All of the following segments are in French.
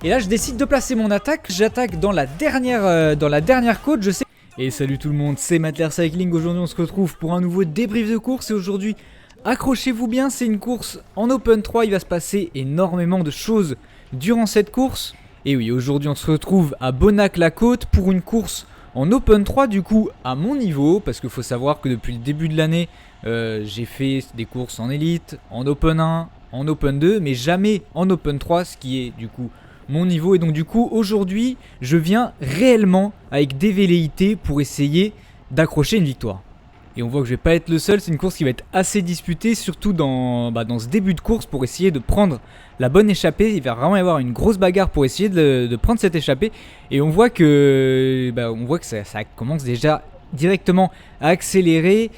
Et là je décide de placer mon attaque, j'attaque dans la dernière côte, je sais. Et salut tout le monde, c'est Matler Cycling, aujourd'hui on se retrouve pour un nouveau débrief de course et aujourd'hui, accrochez-vous bien, c'est une course en Open 3, il va se passer énormément de choses durant cette course. Et oui, aujourd'hui on se retrouve à Bonnac-la-Côte pour une course en Open 3 du coup à mon niveau, parce qu'il faut savoir que depuis le début de l'année, j'ai fait des courses en Elite, en Open 1, en Open 2, mais jamais en Open 3, ce qui est du coup mon niveau. Et donc du coup aujourd'hui je viens réellement avec des velléités pour essayer d'accrocher une victoire. Et on voit que je vais pas être le seul, c'est une course qui va être assez disputée, surtout dans ce début de course pour essayer de prendre la bonne échappée. Il va vraiment y avoir une grosse bagarre pour essayer de prendre cette échappée. Et on voit que, ça commence déjà directement à accélérer.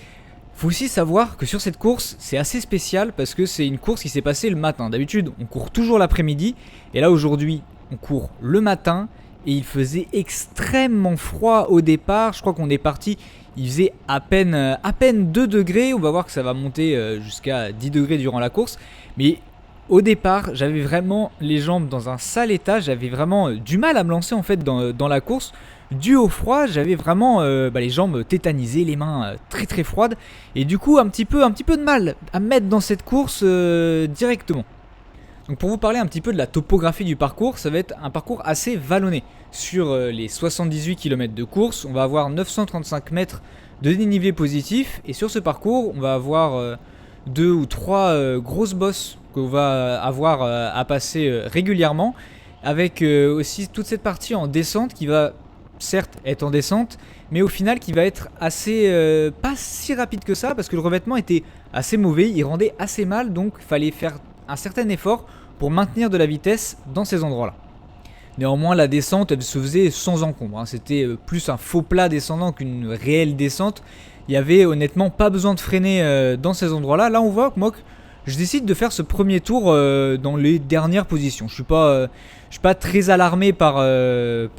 Faut aussi savoir que sur cette course, c'est assez spécial parce que c'est une course qui s'est passée le matin. D'habitude, on court toujours l'après-midi. Et là, aujourd'hui, on court le matin. Et il faisait extrêmement froid au départ. Je crois qu'on est parti, il faisait à peine 2 degrés. On va voir que ça va monter jusqu'à 10 degrés durant la course. Mais au départ, j'avais vraiment les jambes dans un sale état. J'avais vraiment du mal à me lancer en fait dans la course. Dû au froid, j'avais vraiment les jambes tétanisées, les mains très très froides. Et du coup, un petit peu de mal à me mettre dans cette course directement. Donc pour vous parler un petit peu de la topographie du parcours, ça va être un parcours assez vallonné. Sur les 78 km de course, on va avoir 935 mètres de dénivelé positif. Et sur ce parcours, on va avoir 2 ou 3 grosses bosses qu'on va avoir à passer régulièrement. Avec aussi toute cette partie en descente qui va certes être en descente, mais au final qui va être assez pas si rapide que ça parce que le revêtement était assez mauvais, il rendait assez mal, donc il fallait faire un certain effort pour maintenir de la vitesse dans ces endroits-là. Néanmoins, la descente, elle se faisait sans encombre, c'était plus un faux plat descendant qu'une réelle descente. Il y avait honnêtement pas besoin de freiner dans ces endroits-là. Là, on voit que moi, je décide de faire ce premier tour dans les dernières positions. Je suis pas très alarmé par l'avant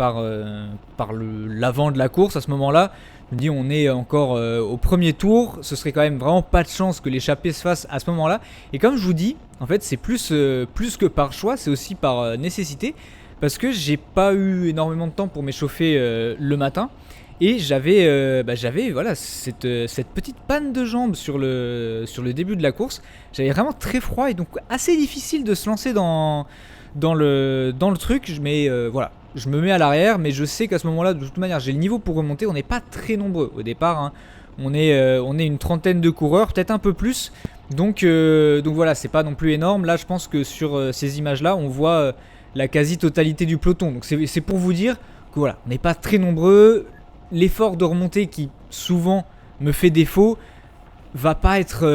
de la course à ce moment-là. Je me dis on est encore au premier tour, ce serait quand même vraiment pas de chance que l'échappée se fasse à ce moment-là. Et comme je vous dis, en fait c'est plus que par choix, c'est aussi par nécessité. Parce que j'ai pas eu énormément de temps pour m'échauffer le matin. Et j'avais cette petite panne de jambes sur le début de la course. J'avais vraiment très froid et donc assez difficile de se lancer dans le truc. Mais voilà, je me mets à l'arrière, mais je sais qu'à ce moment-là, de toute manière, j'ai le niveau pour remonter. On n'est pas très nombreux au départ, hein. On est une trentaine de coureurs, peut-être un peu plus. Donc voilà, c'est pas non plus énorme. Là, je pense que sur ces images-là, on voit la quasi-totalité du peloton. Donc c'est pour vous dire que voilà, on n'est pas très nombreux. L'effort de remontée qui souvent me fait défaut va pas être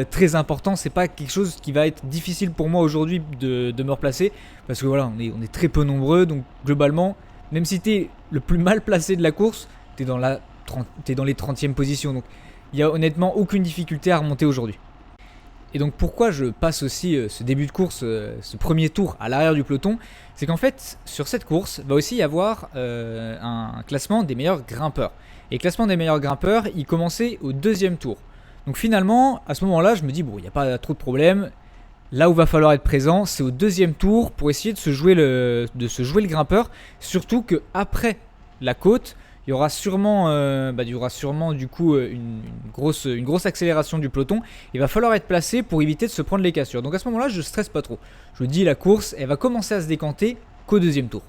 très important. C'est pas quelque chose qui va être difficile pour moi aujourd'hui de me replacer parce que voilà, on est très peu nombreux. Donc globalement, même si t'es le plus mal placé de la course, t'es dans les 30e positions. Donc il y a honnêtement aucune difficulté à remonter aujourd'hui. Et donc pourquoi je passe aussi ce début de course, ce premier tour à l'arrière du peloton, c'est qu'en fait sur cette course va aussi y avoir un classement des meilleurs grimpeurs. Et le classement des meilleurs grimpeurs, il commençait au 2e tour. Donc finalement, à ce moment-là, je me dis bon, il n'y a pas trop de problème. Là où va falloir être présent, c'est au 2e tour pour essayer de se jouer le grimpeur. Surtout qu'après la côte, il y aura sûrement du coup une grosse accélération du peloton. Il va falloir être placé pour éviter de se prendre les cassures. Donc à ce moment-là, je stresse pas trop. Je dis la course, elle va commencer à se décanter qu'au 2e tour.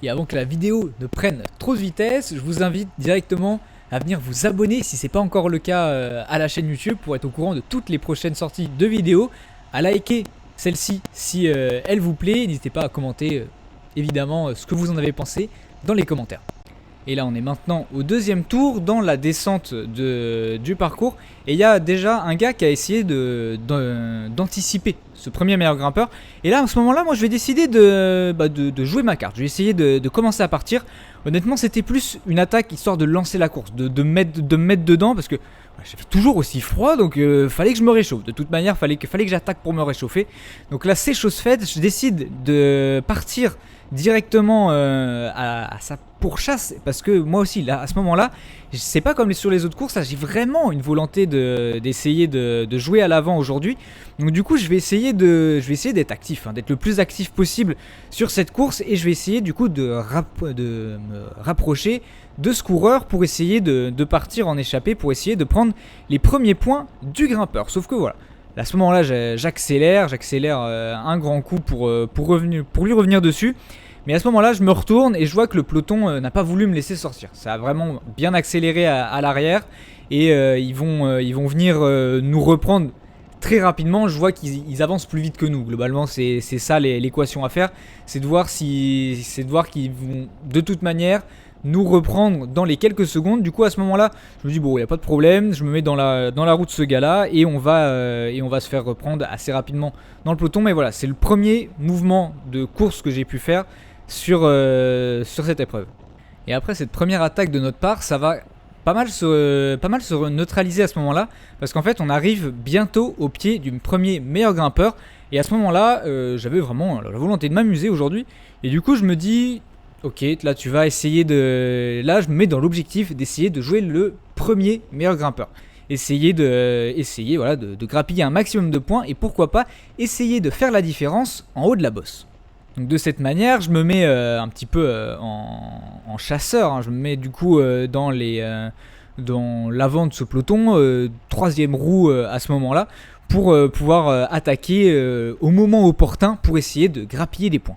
Et avant que la vidéo ne prenne trop de vitesse, je vous invite directement à venir vous abonner si ce n'est pas encore le cas à la chaîne YouTube pour être au courant de toutes les prochaines sorties de vidéos, à liker celle-ci si elle vous plaît. N'hésitez pas à commenter évidemment ce que vous en avez pensé dans les commentaires. Et là on est maintenant au 2e tour dans la descente du parcours. Et il y a déjà un gars qui a essayé d'anticiper ce premier meilleur grimpeur. Et là à ce moment là moi je vais décider de jouer ma carte. Je vais essayer de commencer à partir. Honnêtement c'était plus une attaque histoire de lancer la course, de me mettre dedans. Parce que j'avais toujours aussi froid, donc fallait que je me réchauffe. De toute manière fallait que j'attaque pour me réchauffer. Donc là c'est chose faite, je décide de partir directement à sa pourchasse, parce que moi aussi là à ce moment là c'est pas comme sur les autres courses, là j'ai vraiment une volonté d'essayer de jouer à l'avant aujourd'hui. Donc du coup je vais essayer d'être actif, d'être le plus actif possible sur cette course, et je vais essayer du coup de me rapprocher de ce coureur pour essayer de partir en échappée, pour essayer de prendre les premiers points du grimpeur. Sauf que voilà, à ce moment là j'accélère un grand coup pour lui revenir dessus. Mais à ce moment-là, je me retourne et je vois que le peloton n'a pas voulu me laisser sortir. Ça a vraiment bien accéléré à l'arrière, et ils vont venir nous reprendre très rapidement. Je vois qu'ils avancent plus vite que nous. Globalement, c'est ça l'équation à faire. C'est de voir qu'ils vont de toute manière nous reprendre dans les quelques secondes. Du coup, à ce moment-là, je me dis bon, il n'y a pas de problème. Je me mets dans la roue de ce gars-là, et on va se faire reprendre assez rapidement dans le peloton. Mais voilà, c'est le premier mouvement de course que j'ai pu faire sur cette épreuve. Et après cette première attaque de notre part, ça va pas mal se neutraliser à ce moment-là, parce qu'en fait on arrive bientôt au pied du premier meilleur grimpeur, et à ce moment-là j'avais vraiment la volonté de m'amuser aujourd'hui, et du coup je me dis ok, là tu vas essayer là je me mets dans l'objectif d'essayer de jouer le premier meilleur grimpeur, essayer voilà, de grappiller un maximum de points, et pourquoi pas essayer de faire la différence en haut de la bosse. Donc de cette manière, je me mets un petit peu en chasseur, je me mets du coup dans l'avant de ce peloton, troisième roue à ce moment-là, pour pouvoir attaquer au moment opportun pour essayer de grappiller des points.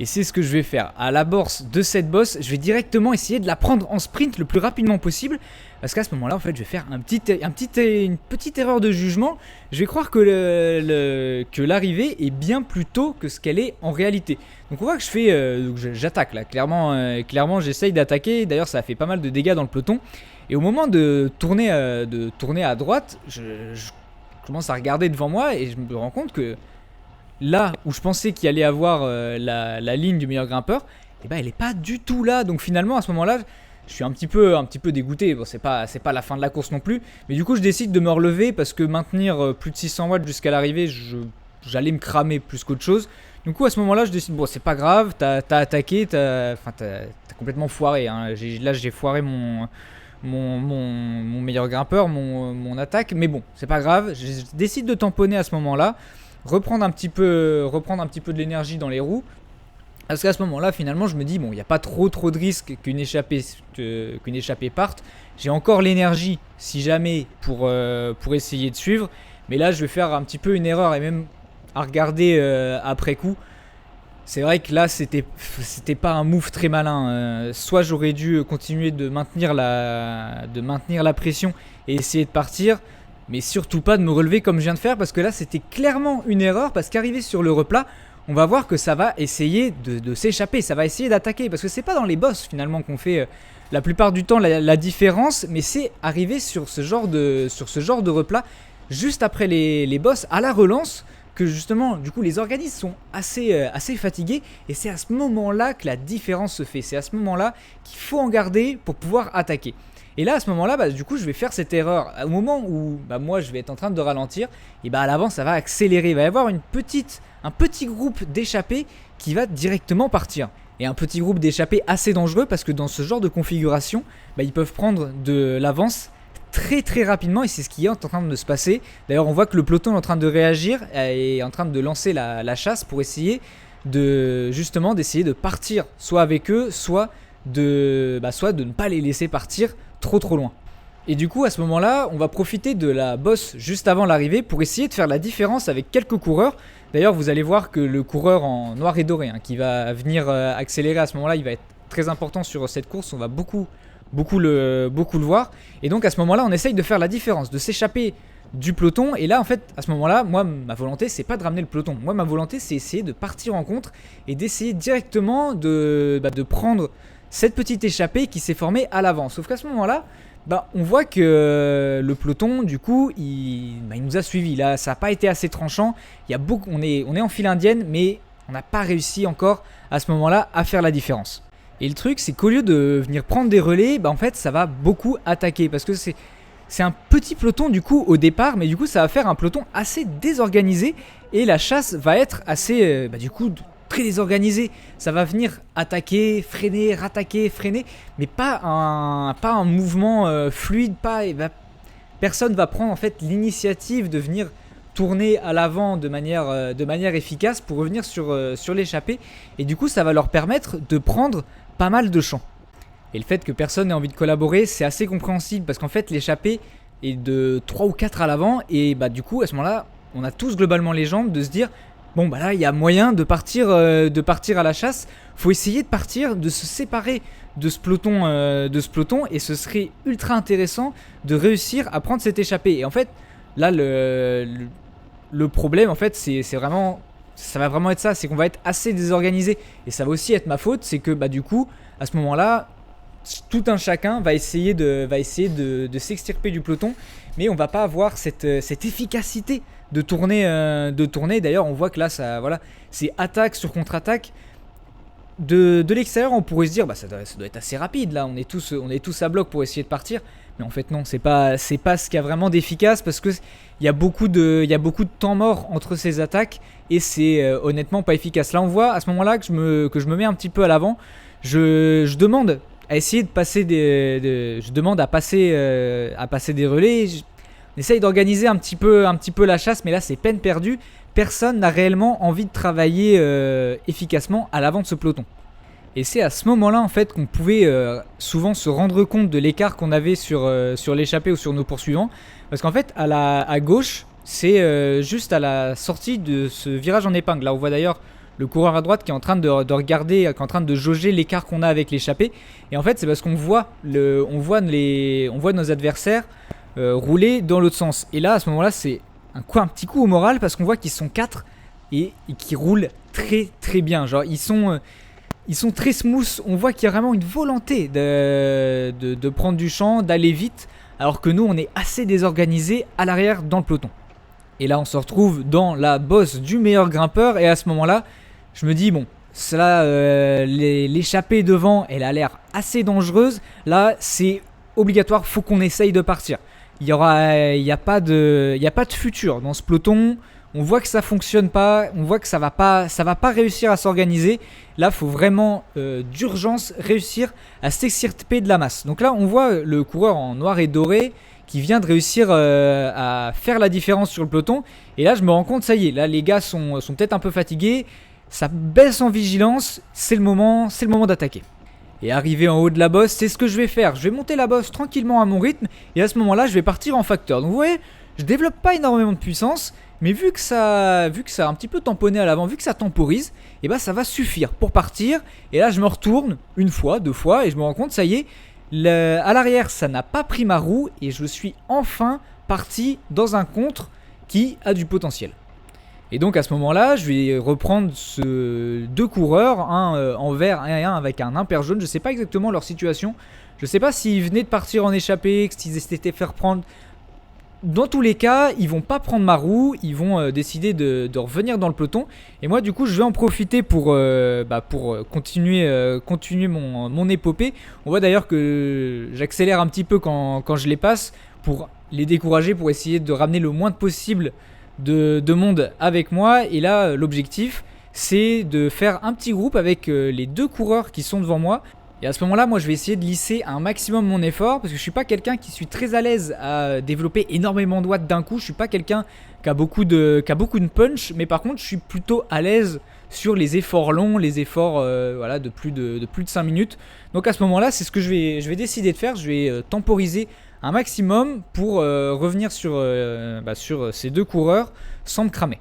Et c'est ce que je vais faire. À l'amorce de cette bosse, je vais directement essayer de la prendre en sprint le plus rapidement possible. Parce qu'à ce moment-là, en fait, je vais faire une petite erreur de jugement. Je vais croire que l'arrivée est bien plus tôt que ce qu'elle est en réalité. Donc on voit que j'attaque là. Clairement, j'essaye d'attaquer. D'ailleurs, ça a fait pas mal de dégâts dans le peloton. Et au moment de tourner à droite, je commence à regarder devant moi, et je me rends compte que là où je pensais qu'il allait avoir la ligne du meilleur grimpeur, et ben elle est pas du tout là. Donc finalement à ce moment-là, je suis un petit peu dégoûté. Bon, c'est pas la fin de la course non plus, mais du coup je décide de me relever, parce que maintenir plus de 600 watts jusqu'à l'arrivée, j'allais me cramer plus qu'autre chose. Du coup à ce moment-là, je décide bon, c'est pas grave, t'as attaqué, t'as complètement foiré, hein. J'ai foiré mon meilleur grimpeur, mon attaque, mais bon, c'est pas grave. Je décide de tamponner à ce moment-là, reprendre un petit peu de l'énergie dans les roues, parce qu'à ce moment-là, finalement, je me dis bon, il n'y a pas trop de risque qu'une échappée parte. J'ai encore l'énergie, si jamais, pour essayer de suivre, mais là, je vais faire un petit peu une erreur, et même à regarder après coup, c'est vrai que là, c'était pas un move très malin. Soit j'aurais dû continuer de maintenir la pression et essayer de partir, mais surtout pas de me relever comme je viens de faire, parce que là c'était clairement une erreur, parce qu'arrivé sur le replat, on va voir que ça va essayer de s'échapper, ça va essayer d'attaquer, parce que c'est pas dans les bosses finalement qu'on fait la plupart du temps la différence, mais c'est arrivé sur ce genre de replat, juste après les bosses, à la relance, que justement du coup les organismes sont assez fatigués, et c'est à ce moment là que la différence se fait, c'est à ce moment là qu'il faut en garder pour pouvoir attaquer. Et là à ce moment là, du coup je vais faire cette erreur au moment où moi je vais être en train de ralentir, et à l'avant ça va accélérer, il va y avoir un petit groupe d'échappés qui va directement partir, et un petit groupe d'échappés assez dangereux, parce que dans ce genre de configuration ils peuvent prendre de l'avance très très rapidement, et c'est ce qui est en train de se passer. D'ailleurs on voit que le peloton est en train de réagir et est en train de lancer la chasse pour essayer d'essayer de partir soit avec eux, soit de ne pas les laisser partir trop loin. Et du coup à ce moment là, on va profiter de la bosse juste avant l'arrivée pour essayer de faire la différence avec quelques coureurs. D'ailleurs vous allez voir que le coureur en noir et doré qui va venir accélérer à ce moment là, il va être très important sur cette course, on va beaucoup le voir. Et donc à ce moment là on essaye de faire la différence, de s'échapper du peloton. Et là en fait à ce moment là, moi ma volonté c'est pas de ramener le peloton, moi ma volonté c'est essayer de partir en contre et d'essayer directement de prendre cette petite échappée qui s'est formée à l'avant. Sauf qu'à ce moment là on voit que le peloton du coup il nous a suivis. Là ça n'a pas été assez tranchant, on est en file indienne, mais on n'a pas réussi encore à ce moment là à faire la différence. Et le truc c'est qu'au lieu de venir prendre des relais, en fait ça va beaucoup attaquer, parce que c'est un petit peloton du coup au départ, mais du coup ça va faire un peloton assez désorganisé, et la chasse va être assez du coup très désorganisé. Ça va venir attaquer, freiner, rattaquer, freiner, mais pas un mouvement fluide. Personne va prendre en fait l'initiative de venir tourner à l'avant de manière efficace pour revenir sur l'échappée. Et du coup, ça va leur permettre de prendre pas mal de champs. Et le fait que personne n'ait envie de collaborer, c'est assez compréhensible parce qu'en fait, l'échappée est de 3 ou 4 à l'avant. Et bah, du coup, à ce moment-là, on a tous globalement les jambes de se dire bon, bah là, il y a moyen de partir à la chasse. Faut essayer de partir, de se séparer de ce peloton. Et ce serait ultra intéressant de réussir à prendre cette échappée. Et en fait, là, le problème, en fait, ça va vraiment être ça, c'est qu'on va être assez désorganisé. Et ça va aussi être ma faute, c'est que bah, du coup, à ce moment-là, tout un chacun va essayer de s'extirper du peloton, mais on va pas avoir cette efficacité de tourner. D'ailleurs, on voit que là, c'est attaque sur contre-attaque. De l'extérieur, on pourrait se dire, bah, ça doit être assez rapide. Là, on est tous à bloc pour essayer de partir. Mais en fait, non, c'est pas ce qu'il y a vraiment d'efficace parce que il y a beaucoup de temps mort entre ces attaques et c'est honnêtement pas efficace. Là, on voit à ce moment-là que je me mets un petit peu à l'avant. Je demande à essayer de passer je demande à passer des relais. On essaye d'organiser un petit peu la chasse, mais là, c'est peine perdue. Personne n'a réellement envie de travailler efficacement à l'avant de ce peloton. Et c'est à ce moment-là en fait qu'on pouvait souvent se rendre compte de l'écart qu'on avait sur l'échappée ou sur nos poursuivants. Parce qu'en fait, à gauche, c'est juste à la sortie de ce virage en épingle. Là, on voit d'ailleurs le coureur à droite qui est en train de regarder, qui est en train de jauger l'écart qu'on a avec l'échappée. Et en fait, c'est parce qu'on voit nos adversaires rouler dans l'autre sens. Et là, à ce moment-là, c'est un petit coup au moral parce qu'on voit qu'ils sont 4 et qu'ils roulent très très bien. Genre, ils sont très smooth, on voit qu'il y a vraiment une volonté de prendre du champ, d'aller vite, alors que nous on est assez désorganisés à l'arrière dans le peloton. Et là on se retrouve dans la bosse du meilleur grimpeur et à ce moment-là, je me dis bon, l'échappée devant, elle a l'air assez dangereuse, là c'est obligatoire, faut qu'on essaye de partir. Il y a pas de futur dans ce peloton. On voit que ça fonctionne pas, on voit que ça va pas réussir à s'organiser. Là, faut vraiment d'urgence réussir à s'extirper de la masse. Donc là, on voit le coureur en noir et doré qui vient de réussir à faire la différence sur le peloton. Et là, je me rends compte, ça y est, là, les gars sont peut-être un peu fatigués. Ça baisse en vigilance, c'est le moment d'attaquer. Et arrivé en haut de la bosse, c'est ce que je vais faire. Je vais monter la bosse tranquillement à mon rythme et à ce moment-là, je vais partir en facteur. Donc vous voyez, je développe pas énormément de puissance. Mais vu que ça a un petit peu tamponné à l'avant, vu que ça temporise, et bah ça va suffire pour partir. Et là je me retourne une fois, 2 fois et je me rends compte, ça y est, à l'arrière ça n'a pas pris ma roue et je suis enfin parti dans un contre qui a du potentiel. Et donc à ce moment-là, je vais reprendre 2 coureurs, un en vert et un avec un imper jaune. Je sais pas exactement leur situation. Je sais pas s'ils venaient de partir en échappée, s'ils s'étaient fait reprendre. Dans tous les cas, ils vont pas prendre ma roue, ils vont décider de revenir dans le peloton. Et moi, du coup, je vais en profiter pour continuer mon épopée. On voit d'ailleurs que j'accélère un petit peu quand je les passe pour les décourager, pour essayer de ramener le moins possible de monde avec moi. Et là, l'objectif, c'est de faire un petit groupe avec les 2 coureurs qui sont devant moi. Et à ce moment-là, moi je vais essayer de lisser un maximum mon effort parce que je suis pas quelqu'un qui suis très à l'aise à développer énormément de watts d'un coup. Je suis pas quelqu'un qui a beaucoup de punch, mais par contre je suis plutôt à l'aise sur les efforts longs, les efforts de plus de 5 minutes. Donc à ce moment-là, c'est ce que je vais décider de faire. Je vais temporiser un maximum pour revenir sur ces 2 coureurs sans me cramer.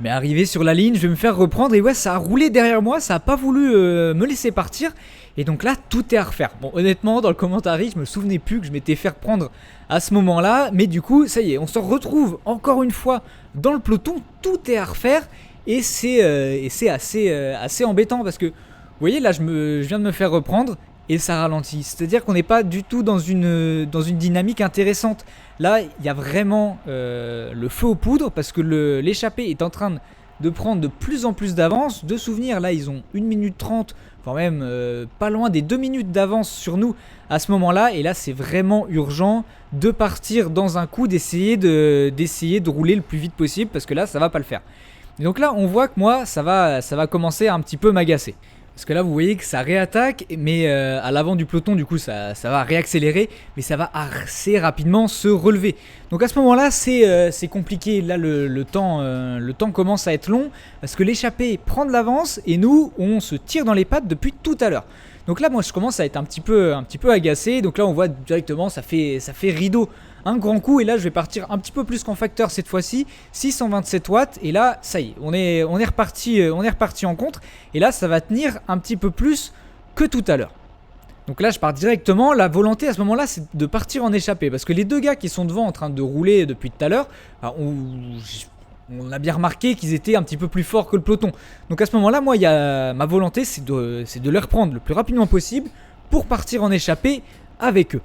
Mais arrivé sur la ligne, je vais me faire reprendre et ouais, ça a roulé derrière moi, ça a pas voulu me laisser partir. Et donc là, tout est à refaire. Bon, honnêtement, dans le commentaire, je me souvenais plus que je m'étais fait reprendre à ce moment-là. Mais du coup, ça y est, on se retrouve encore une fois dans le peloton. Tout est à refaire. Et c'est assez embêtant parce que, vous voyez, là, je viens de me faire reprendre et ça ralentit. C'est-à-dire qu'on n'est pas du tout dans une dynamique intéressante. Là, il y a vraiment le feu aux poudres parce que l'échappée est en train de prendre de plus en plus d'avance. De souvenirs, là, ils ont 1 minute 30, quand même pas loin des 2 minutes d'avance sur nous à ce moment-là. Et là, c'est vraiment urgent de partir dans un coup, d'essayer de rouler le plus vite possible parce que là, ça va pas le faire. Et donc là, on voit que moi, ça va commencer à un petit peu m'agacer. Parce que là, vous voyez que ça réattaque, mais à l'avant du peloton, du coup, ça va réaccélérer, mais ça va assez rapidement se relever. Donc à ce moment-là, c'est compliqué. Là, le temps commence à être long, parce que l'échappée prend de l'avance, et nous, on se tire dans les pattes depuis tout à l'heure. Donc là, moi, je commence à être un petit peu agacé. Donc là, on voit directement, ça fait rideau. Un grand coup, et là, je vais partir un petit peu plus qu'en facteur cette fois-ci, 627 watts. Et là, ça y est, on est reparti en contre. Et là, ça va tenir un petit peu plus que tout à l'heure. Donc là, je pars directement. La volonté à ce moment-là, c'est de partir en échappée. Parce que les deux gars qui sont devant en train de rouler depuis tout à l'heure, on a bien remarqué qu'ils étaient un petit peu plus forts que le peloton. Donc à ce moment-là, moi, ma volonté, c'est de les reprendre le plus rapidement possible pour partir en échappée avec eux.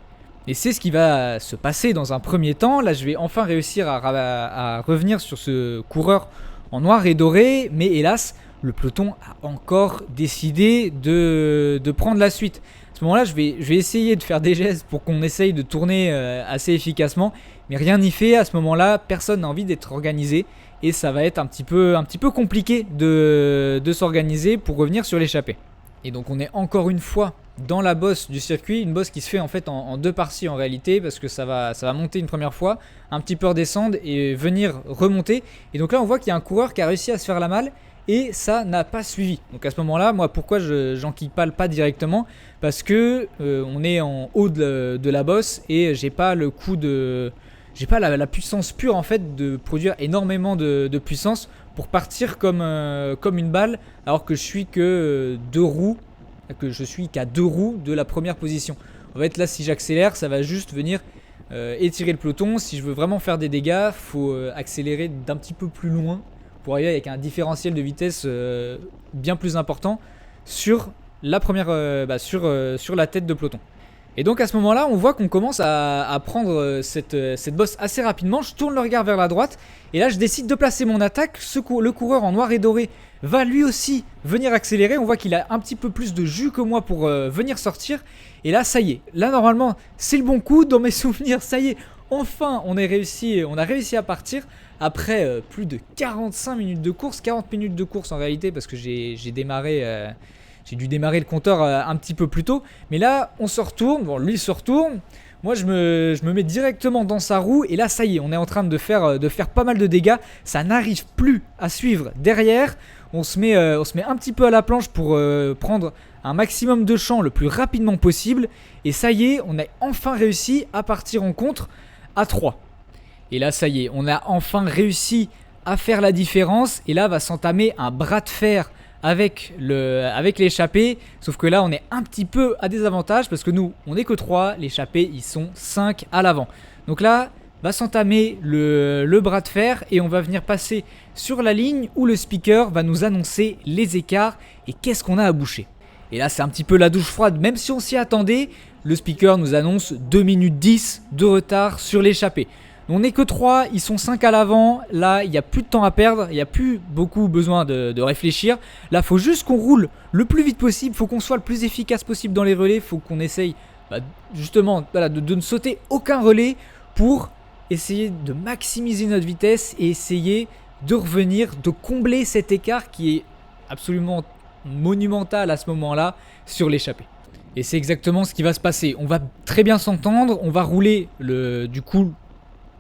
Et c'est ce qui va se passer dans un premier temps. Là, je vais enfin réussir à revenir sur ce coureur en noir et doré. Mais hélas, le peloton a encore décidé de prendre la suite. À ce moment-là, je vais essayer de faire des gestes pour qu'on essaye de tourner assez efficacement. Mais rien n'y fait. À ce moment-là, personne n'a envie d'être organisé. Et ça va être un petit peu compliqué de s'organiser pour revenir sur l'échappée. Et donc on est encore une fois dans la bosse du circuit, une bosse qui se fait en fait en deux parties en réalité, parce que ça va monter une première fois, un petit peu redescendre et venir remonter. Et donc là on voit qu'il y a un coureur qui a réussi à se faire la malle et ça n'a pas suivi. Donc à ce moment-là, moi pourquoi j'enquille pas le pas directement, parce que on est en haut de la bosse et j'ai pas le coup de... J'ai pas la puissance pure en fait de produire énormément de puissance pour partir comme une balle, alors que je suis que je suis qu'à 2 roues de la première position. En fait là, si j'accélère, ça va juste venir étirer le peloton. Si je veux vraiment faire des dégâts, faut accélérer d'un petit peu plus loin pour arriver avec un différentiel de vitesse bien plus important sur la première sur la tête de peloton. Et donc à ce moment-là, on voit qu'on commence à prendre cette bosse assez rapidement. Je tourne le regard vers la droite et là je décide de placer mon attaque. Le coureur en noir et doré va lui aussi venir accélérer. On voit qu'il a un petit peu plus de jus que moi pour venir sortir. Et là ça y est, là normalement c'est le bon coup. Dans mes souvenirs, ça y est, enfin on a réussi à partir. Après plus de 45 minutes de course, 40 minutes de course en réalité, parce que j'ai dû démarrer le compteur un petit peu plus tôt. Mais là, on se retourne. Bon, lui se retourne. Moi, je me mets directement dans sa roue. Et là, ça y est, on est en train de faire pas mal de dégâts. Ça n'arrive plus à suivre derrière. On se met un petit peu à la planche pour prendre un maximum de champ le plus rapidement possible. Et ça y est, on a enfin réussi à partir en contre à 3. Et là, ça y est, on a enfin réussi à faire la différence. Et là, va s'entamer un bras de fer avec l'échappée, sauf que là on est un petit peu à désavantage parce que nous on n'est que 3, l'échappée ils sont 5 à l'avant. Donc là va s'entamer le bras de fer et on va venir passer sur la ligne où le speaker va nous annoncer les écarts et qu'est-ce qu'on a à boucher. Et là c'est un petit peu la douche froide, même si on s'y attendait, le speaker nous annonce 2 minutes 10 de retard sur l'échappée. On n'est que 3, ils sont 5 à l'avant. Là, il n'y a plus de temps à perdre. Il n'y a plus beaucoup besoin de réfléchir. Là, il faut juste qu'on roule le plus vite possible. Il faut qu'on soit le plus efficace possible dans les relais. Il faut qu'on essaye justement de ne sauter aucun relais pour essayer de maximiser notre vitesse et essayer de revenir, de combler cet écart qui est absolument monumental à ce moment-là sur l'échappée. Et c'est exactement ce qui va se passer. On va très bien s'entendre. On va rouler du coup,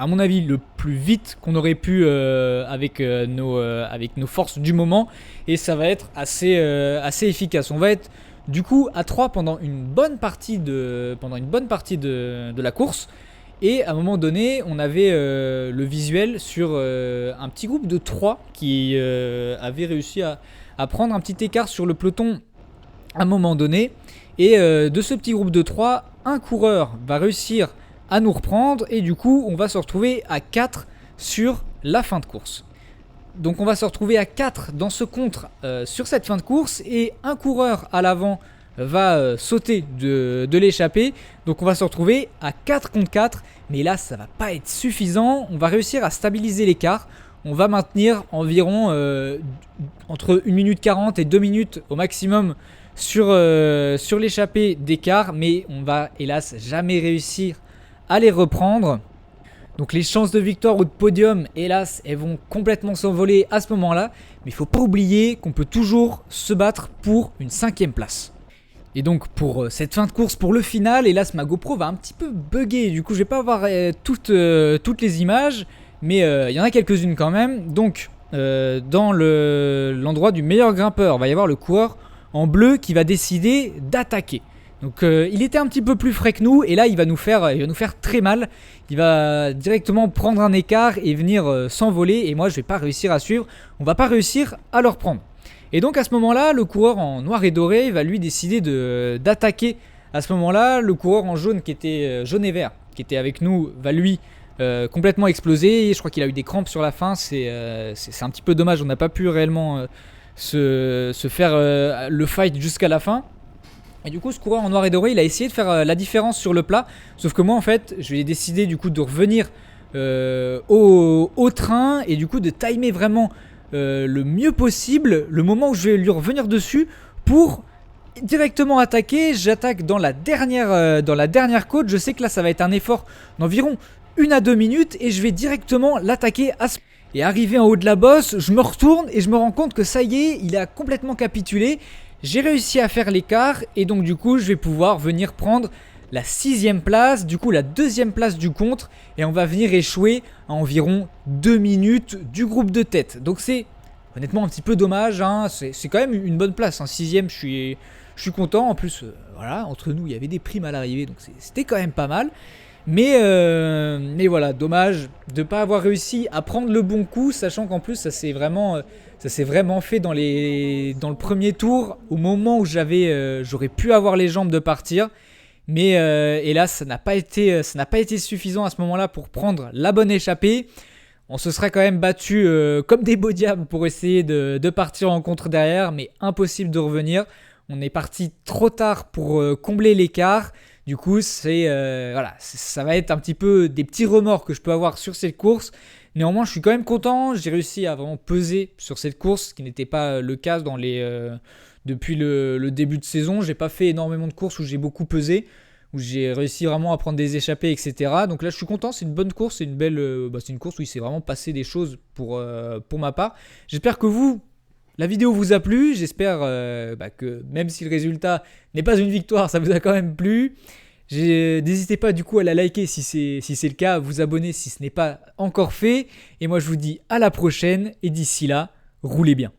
à mon avis, le plus vite qu'on aurait pu avec nos forces du moment. Et ça va être assez efficace. On va être du coup à 3 pendant une bonne partie de la course. Et à un moment donné, on avait le visuel sur un petit groupe de 3 qui avait réussi à prendre un petit écart sur le peloton à un moment donné. Et de ce petit groupe de 3, un coureur va réussir à nous reprendre et du coup on va se retrouver à 4 sur la fin de course. Donc on va se retrouver à 4 dans ce contre sur cette fin de course et un coureur à l'avant va sauter de l'échappée. Donc on va se retrouver à 4 contre 4, mais là ça va pas être suffisant. On va réussir à stabiliser l'écart. On va maintenir environ entre 1 minute 40 et 2 minutes au maximum sur l'échappée d'écart, mais on va hélas jamais réussir à les reprendre. Donc les chances de victoire ou de podium, hélas, elles vont complètement s'envoler à ce moment-là. Mais il ne faut pas oublier qu'on peut toujours se battre pour une 5e place. Et donc pour cette fin de course, pour le final, hélas ma GoPro va un petit peu bugger. Du coup je vais pas avoir toutes les images, mais il y en a quelques-unes quand même. Donc dans l'endroit du meilleur grimpeur, il va y avoir le coureur en bleu qui va décider d'attaquer. Donc il était un petit peu plus frais que nous et là il va nous faire très mal. Il va directement prendre un écart et venir s'envoler et moi je vais pas réussir à suivre. On va pas réussir à le reprendre. Et donc à ce moment-là, le coureur en noir et doré va lui décider d'attaquer. À ce moment-là, le coureur en jaune qui était jaune et vert, qui était avec nous, va lui complètement exploser. Je crois qu'il a eu des crampes sur la fin. C'est un petit peu dommage. On n'a pas pu réellement se faire le fight jusqu'à la fin. Et du coup ce coureur en noir et doré il a essayé de faire la différence sur le plat. Sauf que moi en fait je vais décider du coup de revenir au train. Et du coup de timer vraiment le mieux possible le moment où je vais lui revenir dessus pour directement attaquer. J'attaque dans la dernière côte. Je sais que là ça va être un effort d'environ 1 à 2 minutes. Et je vais directement l'attaquer à ce... Et arrivé en haut de la bosse, je me retourne et je me rends compte que ça y est, il a complètement capitulé. J'ai réussi à faire l'écart et donc du coup je vais pouvoir venir prendre la 6e place, du coup la 2e place du contre. Et on va venir échouer à environ 2 minutes du groupe de tête. Donc c'est honnêtement un petit peu dommage, hein. C'est quand même une bonne place, hein. 6e je suis content. En plus voilà, entre nous il y avait des primes à l'arrivée, donc c'était quand même pas mal. Mais voilà, dommage de ne pas avoir réussi à prendre le bon coup, sachant qu'en plus ça s'est vraiment fait dans le premier tour, au moment où j'aurais pu avoir les jambes de partir. Mais hélas, ça n'a pas été suffisant à ce moment-là pour prendre la bonne échappée. On se serait quand même battu comme des beaux diables pour essayer de partir en contre derrière, mais impossible de revenir. On est parti trop tard pour combler l'écart. Du coup, voilà, ça va être un petit peu des petits remords que je peux avoir sur cette course. Néanmoins, je suis quand même content. J'ai réussi à vraiment peser sur cette course, ce qui n'était pas le cas depuis le début de saison. J'ai pas fait énormément de courses où j'ai beaucoup pesé, où j'ai réussi vraiment à prendre des échappées, etc. Donc là, je suis content. C'est une bonne course. C'est une course où il s'est vraiment passé des choses pour ma part. J'espère que la vidéo vous a plu. J'espère que même si le résultat n'est pas une victoire, ça vous a quand même plu. N'hésitez pas du coup à la liker si c'est le cas, à vous abonner si ce n'est pas encore fait. Et moi je vous dis à la prochaine et d'ici là, roulez bien.